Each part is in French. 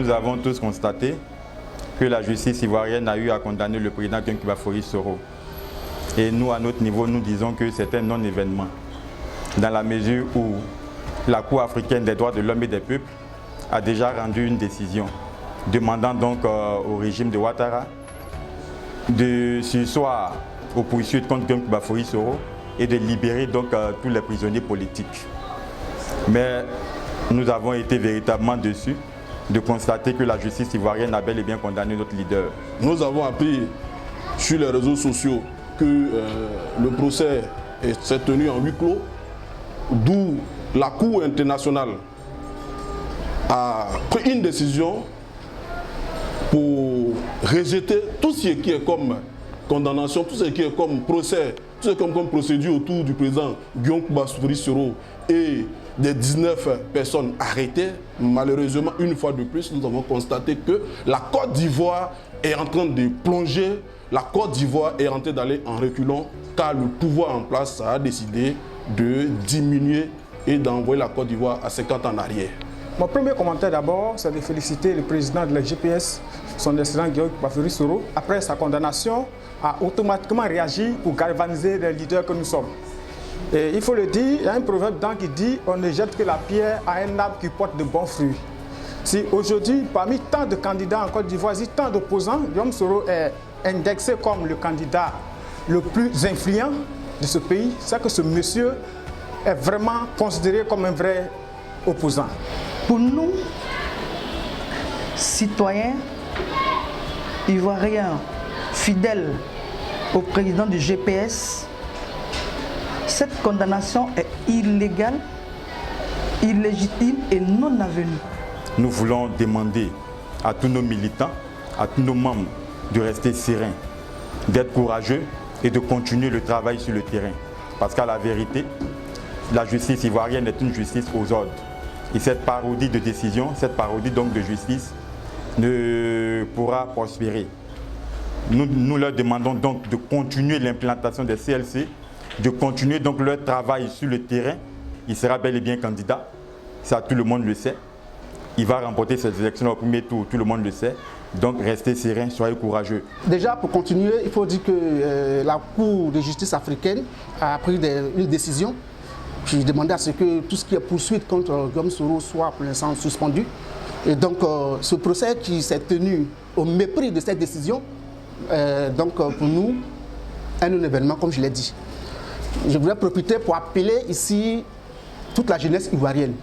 nous avons tous constaté que la justice ivoirienne a eu à condamner le président Guillaume Fauri Soro. Et nous, à notre niveau, nous disons que c'est un non-événement, dans la mesure où la Cour africaine des droits de l'homme et des peuples a déjà rendu une décision demandant donc au régime de Ouattara de surseoir aux poursuites contre Guillaume Fauri Soro et de libérer donc tous les prisonniers politiques. Mais nous avons été véritablement déçus de constater que la justice ivoirienne a bel et bien condamné notre leader. Nous avons appris sur les réseaux sociaux que le procès s'est tenu en huis clos, d'où la Cour internationale a pris une décision pour rejeter tout ce qui est comme condamnation, tout ce qui est comme procès, tout ce qui est comme procédure autour du président Guillaume Fauri Soro et des 19 personnes arrêtées. Malheureusement, une fois de plus, nous avons constaté que la Côte d'Ivoire est en train de plonger, la Côte d'Ivoire est en train d'aller en reculant, car le pouvoir en place a décidé de diminuer et d'envoyer la Côte d'Ivoire à 50 ans en arrière. Mon premier commentaire d'abord, c'est de féliciter le président de la GPS, son excellent Guillaume Fauri Soro. Après sa condamnation, a automatiquement réagi pour galvaniser les leaders que nous sommes. Et il faut le dire, il y a un proverbe qui dit « on ne jette que la pierre à un arbre qui porte de bons fruits ». Si aujourd'hui, parmi tant de candidats en Côte d'Ivoire, si tant d'opposants, Guillaume Soro est indexé comme le candidat le plus influent de ce pays, c'est que ce monsieur est vraiment considéré comme un vrai opposant. Pour nous, citoyens ivoiriens fidèles au président du GPS, cette condamnation est illégale, illégitime et non avenue. Nous voulons demander à tous nos militants, à tous nos membres de rester sereins, d'être courageux et de continuer le travail sur le terrain. Parce qu'à la vérité, la justice ivoirienne est une justice aux ordres. Et cette parodie de décision, cette parodie donc de justice ne pourra prospérer. Nous leur demandons donc de continuer l'implantation des CLC, de continuer donc leur travail sur le terrain. Il sera bel et bien candidat, ça tout le monde le sait. Il va remporter cette élection au premier tour, tout le monde le sait. Donc restez sereins, soyez courageux. Déjà pour continuer, il faut dire que la Cour de justice africaine a pris une décision. J'ai demandé à ce que tout ce qui est poursuite contre Guillaume Soro soit pour l'instant suspendu. Et donc ce procès qui s'est tenu au mépris de cette décision, donc pour nous, un non-événement comme je l'ai dit. Je voudrais profiter pour appeler ici toute la jeunesse ivoirienne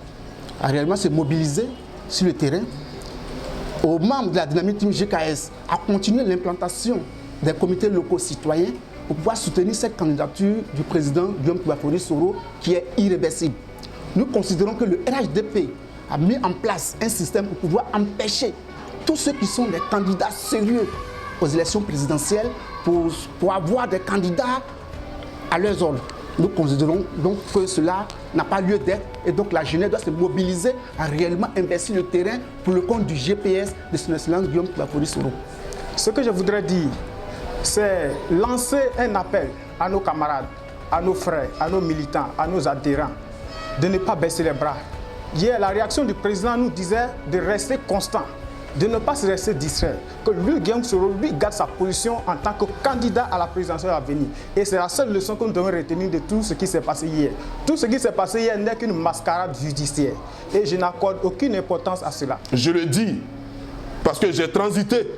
à réellement se mobiliser sur le terrain, aux membres de la dynamique Team GKS à continuer l'implantation des comités locaux citoyens pour pouvoir soutenir cette candidature du président Guillaume Fauri Soro qui est irréversible. Nous considérons que le RHDP a mis en place un système pour pouvoir empêcher tous ceux qui sont des candidats sérieux aux élections présidentielles pour avoir des candidats à leurs ordres. Nous considérons donc que cela n'a pas lieu d'être et donc la jeunesse doit se mobiliser à réellement investir le terrain pour le compte du GPS de son excellence Guillaume Fauri Soro. Ce que je voudrais dire, c'est lancer un appel à nos camarades, à nos frères, à nos militants, à nos adhérents, de ne pas baisser les bras. Hier, la réaction du président nous disait de rester constant, de ne pas se rester distrait, que lui, Guillaume Soro, lui garde sa position en tant que candidat à la présidentielle à venir. Et c'est la seule leçon que nous devons retenir de tout ce qui s'est passé hier. Tout ce qui s'est passé hier n'est qu'une mascarade judiciaire. Et je n'accorde aucune importance à cela. Je le dis parce que j'ai transité,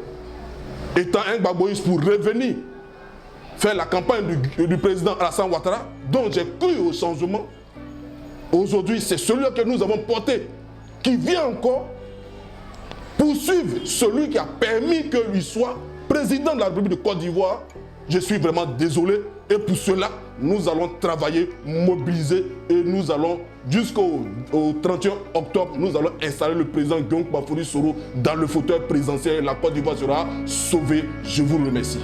étant un Gbagboïste, pour revenir faire la campagne du président Alassane Ouattara, dont j'ai cru au changement. Aujourd'hui, c'est celui que nous avons porté, qui vient encore poursuivre celui qui a permis que lui soit président de la République de Côte d'Ivoire. Je suis vraiment désolé et pour cela, nous allons travailler, mobiliser et nous allons jusqu'au 31 octobre, nous allons installer le président Guillaume Fauri Soro dans le fauteuil présidentiel. La Côte d'Ivoire sera sauvée. Je vous remercie.